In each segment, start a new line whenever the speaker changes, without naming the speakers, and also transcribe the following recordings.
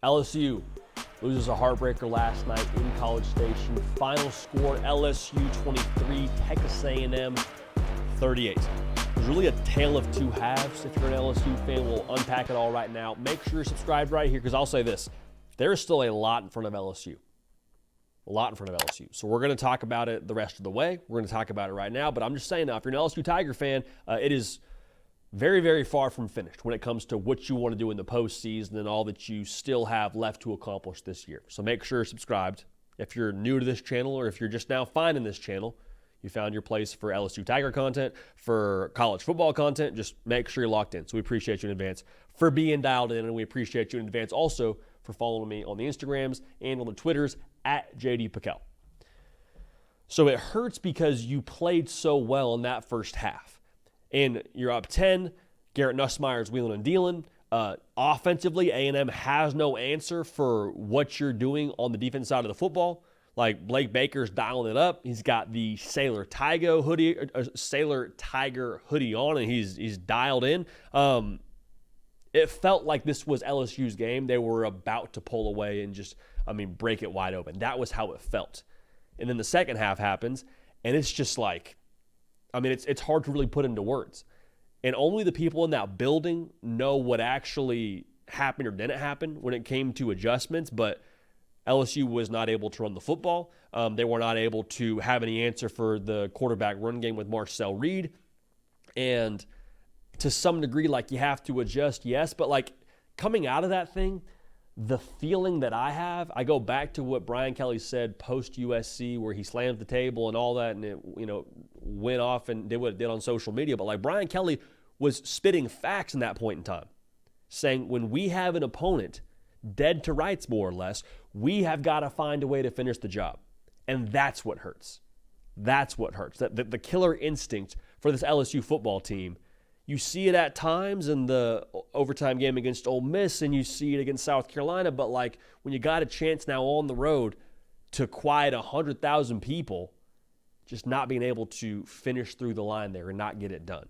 LSU loses a heartbreaker last night in College Station. Final score, LSU 23, Texas A&M 38. It was really a tale of two halves. If you're an LSU fan, we'll unpack it all right now. Make sure you're subscribed right here because I'll say this. There is still a lot in front of LSU. A lot in front of LSU. So we're going to talk about it the rest of the way. We're going to talk about it right now. But I'm just saying now, if you're an LSU Tiger fan, it is very, very far from finished when it comes to what you want to do in the postseason and all that you still have left to accomplish this year. So make sure you're subscribed. If you're new to this channel or if you're just now finding this channel, you found your place for LSU Tiger content, for college football content, just make sure you're locked in. So we appreciate you in advance for being dialed in, and we appreciate you in advance also for following me on the Instagrams and on the Twitters at JD PicKell. So it hurts because you played so well in that first half. And you're up 10. Garrett Nussmeier's wheeling and dealing. Offensively, A&M has no answer for what you're doing on the defense side of the football. Like Blake Baker's dialing it up. He's got the Sailor Tiger hoodie on, and he's dialed in. It felt like this was LSU's game. They were about to pull away and just, break it wide open. That was how it felt. And then the second half happens, and it's just like, it's hard to really put into words. And only the people in that building know what actually happened or didn't happen when it came to adjustments, but LSU was not able to run the football. They were not able to have any answer for the quarterback run game with Marcel Reed. And to some degree, you have to adjust, yes, but coming out of that thing, the feeling that I have, I go back to what Brian Kelly said post-USC where he slammed the table and all that, and it, went off and did what it did on social media. But Brian Kelly was spitting facts in that point in time, saying when we have an opponent dead to rights more or less, we have got to find a way to finish the job. And that's what hurts. That's what hurts. The killer instinct for this LSU football team, you see it at times in the overtime game against Ole Miss, and you see it against South Carolina. But when you got a chance now on the road to quiet 100,000 people, just not being able to finish through the line there and not get it done.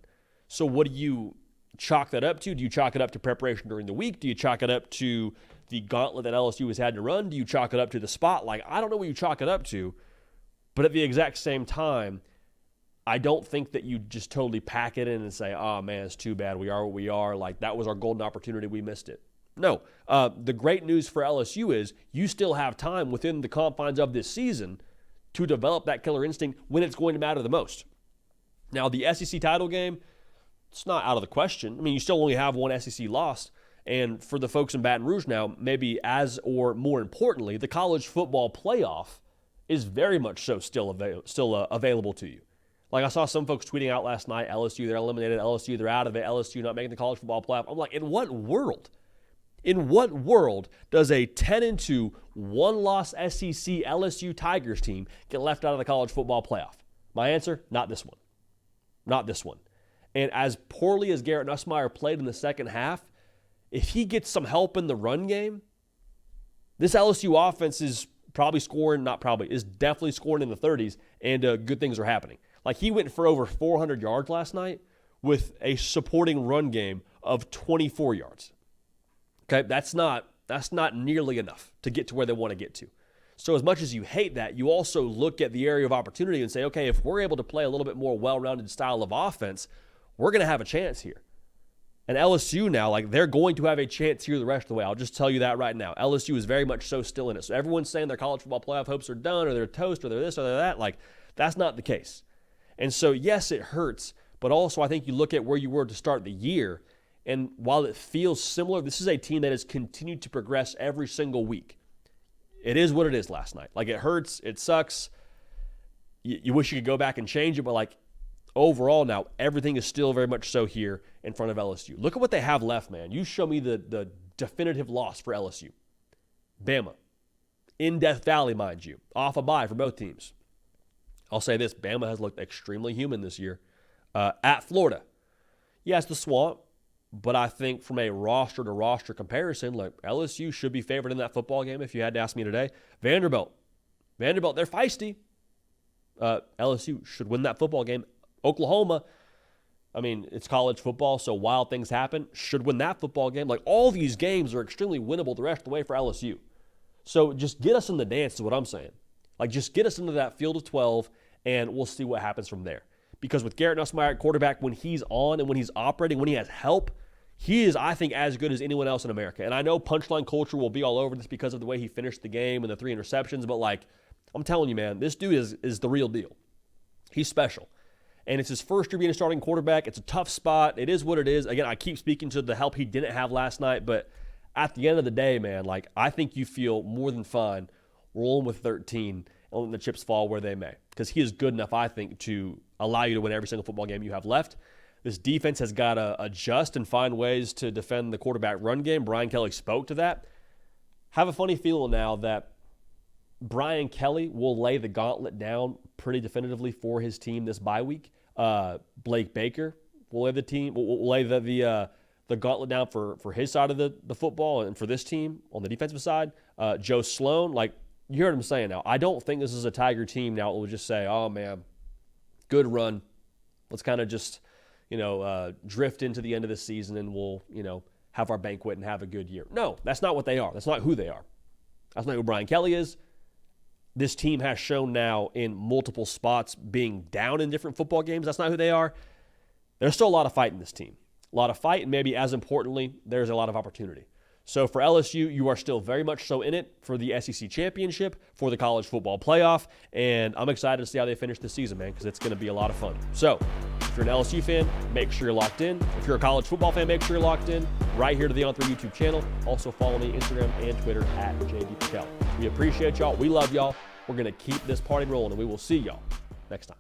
So what do you chalk that up to? Do you chalk it up to preparation during the week? Do you chalk it up to the gauntlet that LSU has had to run? Do you chalk it up to the spot? I don't know what you chalk it up to, but at the exact same time, I don't think that you just totally pack it in and say, oh, man, it's too bad. We are what we are. That was our golden opportunity. We missed it. No. The great news for LSU is you still have time within the confines of this season to develop that killer instinct when it's going to matter the most. Now, the SEC title game, it's not out of the question. You still only have one SEC loss. And for the folks in Baton Rouge now, maybe as or more importantly, the college football playoff is very much so still available to you. I saw some folks tweeting out last night, LSU, they're eliminated, LSU, they're out of it, LSU not making the college football playoff. I'm like, in what world? In what world does a 10-2, one-loss SEC LSU Tigers team get left out of the college football playoff? My answer, not this one. Not this one. And as poorly as Garrett Nussmeier played in the second half, if he gets some help in the run game, this LSU offense is definitely scoring in the 30s, and good things are happening. He went for over 400 yards last night with a supporting run game of 24 yards. Okay, that's not nearly enough to get to where they want to get to. So as much as you hate that, you also look at the area of opportunity and say, okay, if we're able to play a little bit more well-rounded style of offense, we're going to have a chance here. And LSU now, they're going to have a chance here the rest of the way. I'll just tell you that right now. LSU is very much so still in it. So everyone's saying their college football playoff hopes are done or they're toast or they're this or they're that. That's not the case. And so, yes, it hurts, but also I think you look at where you were to start the year, and while it feels similar, this is a team that has continued to progress every single week. It is what it is last night. It hurts, it sucks. You wish you could go back and change it, but overall now, everything is still very much so here in front of LSU. Look at what they have left, man. You show me the definitive loss for LSU. Bama. In Death Valley, mind you. Off a bye for both teams. I'll say this, Bama has looked extremely human this year. At Florida, yes, the Swamp, but I think from a roster-to-roster comparison, LSU should be favored in that football game if you had to ask me today. Vanderbilt, they're feisty. LSU should win that football game. Oklahoma, I mean, it's college football, so wild things happen. Should win that football game. Like, all these games are extremely winnable the rest of the way for LSU. So just get us in the dance is what I'm saying. Like, just get us into that field of 12, and we'll see what happens from there. Because with Garrett Nussmeier at quarterback, when he's on and when he's operating, when he has help, he is, I think, as good as anyone else in America. And I know punchline culture will be all over this because of the way he finished the game and the 3 interceptions, but, like, I'm telling you, man, this dude is the real deal. He's special. And it's his first year being a starting quarterback. It's a tough spot. It is what it is. Again, I keep speaking to the help he didn't have last night, but at the end of the day, man, like, I think you feel more than fine rolling with 13 and letting the chips fall where they may. Because he is good enough, I think, to allow you to win every single football game you have left. This defense has got to adjust and find ways to defend the quarterback run game. Brian Kelly spoke to that. Have a funny feeling now that Brian Kelly will lay the gauntlet down pretty definitively for his team this bye week. Blake Baker will lay the gauntlet down for his side of the football and for this team on the defensive side. Joe Sloan, like, you heard him saying now, I don't think this is a Tiger team now. It will just say, oh, man, good run. Let's kind of just, drift into the end of the season and we'll, have our banquet and have a good year. No, that's not what they are. That's not who they are. That's not who Brian Kelly is. This team has shown now in multiple spots being down in different football games. That's not who they are. There's still a lot of fight in this team. A lot of fight, and maybe as importantly, there's a lot of opportunity. So for LSU, you are still very much so in it for the SEC championship, for the college football playoff, and I'm excited to see how they finish this season, man, because it's going to be a lot of fun. So if you're an LSU fan, make sure you're locked in. If you're a college football fan, make sure you're locked in right here to the On3 YouTube channel. Also follow me Instagram and Twitter at JD PicKell. We appreciate y'all. We love y'all. We're going to keep this party rolling, and we will see y'all next time.